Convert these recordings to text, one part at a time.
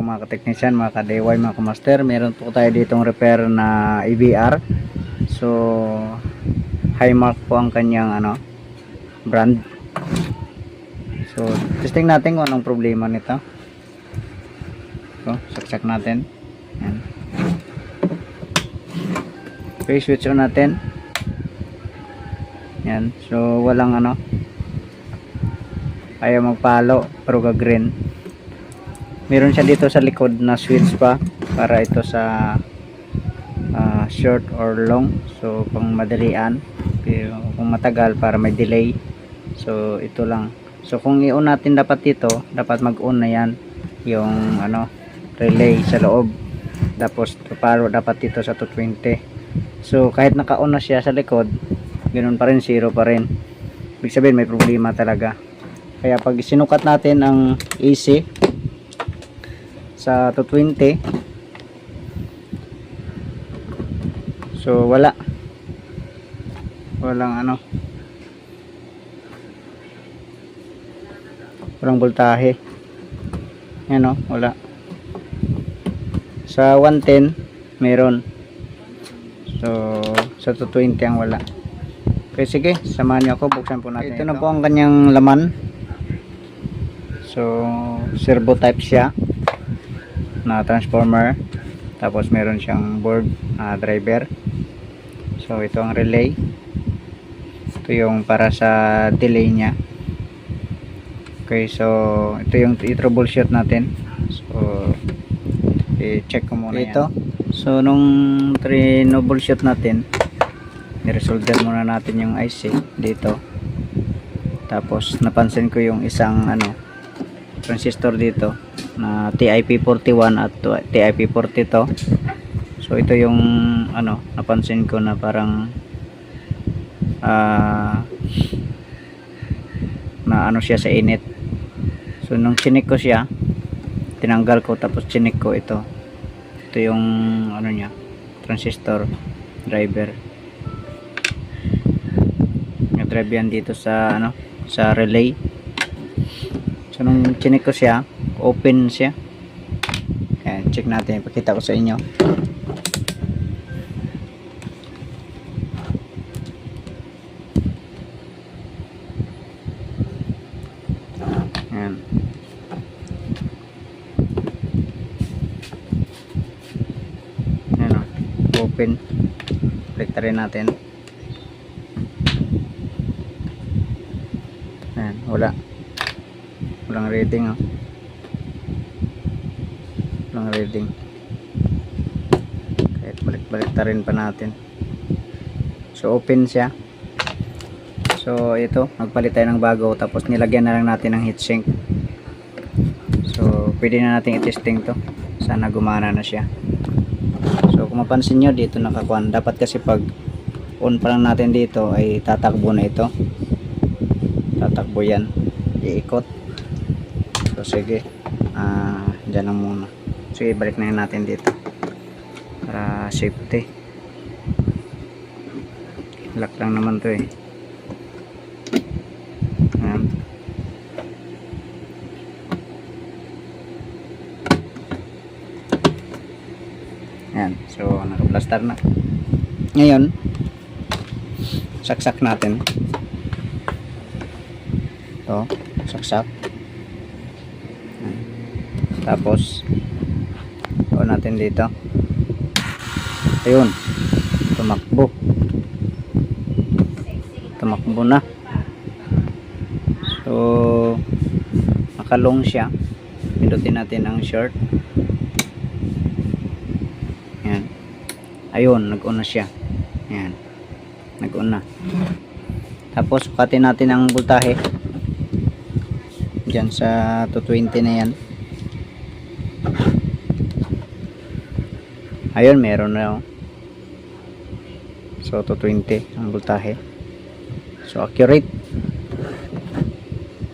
mga ka-technician, mga ka-DIY, mga ka-master. Meron po tayo ditong repair na EBR. So Highmark po ang kanyang brand. So testing natin kung anong problema nito. So saksak natin. Yan. Okay, switch on natin. Yan. So walang ayaw magpalo pero ga-green. Meron siya dito sa likod na switch pa para ito sa short or long. So kung madalian, pero kung matagal para may delay. So ito lang. So kung i-on natin dapat dito, dapat mag-on na yan yung relay sa loob. Tapos paro dapat dito sa 220. So kahit naka-on na siya sa likod, ganoon pa rin, zero pa rin. Ibig sabihin may problema talaga. Kaya pag sinukat natin ang AC sa 220, so walang walang voltahe. Yan wala. Sa 110 meron. So sa 220 ang wala. Okay, sige, samahan niyo ako, buksan po natin. Ito na po ang kanyang laman. So servo type siya na transformer, tapos meron siyang board na driver. So ito ang relay, ito yung para sa delay nya. Okay, so ito yung i-troubleshoot natin. So i-check ko muna ito. So nung troubleshoot natin, i-resolder muna natin yung IC dito. Tapos napansin ko yung isang transistor dito na TIP41 at TIP42. So ito yung napansin ko na parang na siya sa init. So nung chinik ko siya, tinanggal ko, tapos chinik ko ito yung niya, transistor driver. Nag-drive yan dito sa sa relay. So nung chinik ko siya, open siya. Ayan, check natin, ipakita ko sa inyo. Ayan. Ayan open. Balik rin natin. Ayan, walang reading walang reading. Kahit balik rin pa natin. So open siya. So ito, nagpalit tayo ng bago, tapos nilagyan na lang natin ng heatsink. So pwede na natin i-testing to. Sana gumana na siya. So kung mapansin nyo, dito nakakuan. Dapat kasi pag on pa lang natin dito ay tatakbo na ito. Tatakbo yan, iikot. So sige, dyan lang muna. Sige, balik na natin dito para safety. Lock lang naman to eh. Ayan. Ayan, so naka-plaster na. Ngayon saksak natin to, saksak. Tapos on natin dito. Ayun, tumakbo na. So nakalong siya. Pindutin natin ang short. Yan. Ayun, nag-on na siya. Yan, nag-on na. Tapos sukatin natin ang voltahe dyan sa 220 na yan. Ayun, meron na so 220 ang voltahe. So accurate.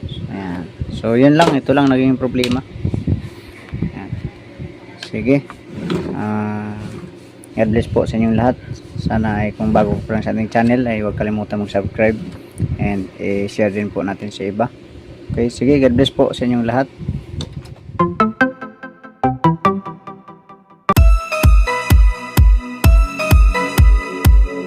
So, ayan. So yun lang, ito lang naging problema. Ayan. Sige, God bless po sa inyong lahat. Sana ay kung bago po lang sa ating channel ay huwag kalimutan mag-subscribe and share din po natin sa iba. Okay, sige, God bless po sa inyong lahat.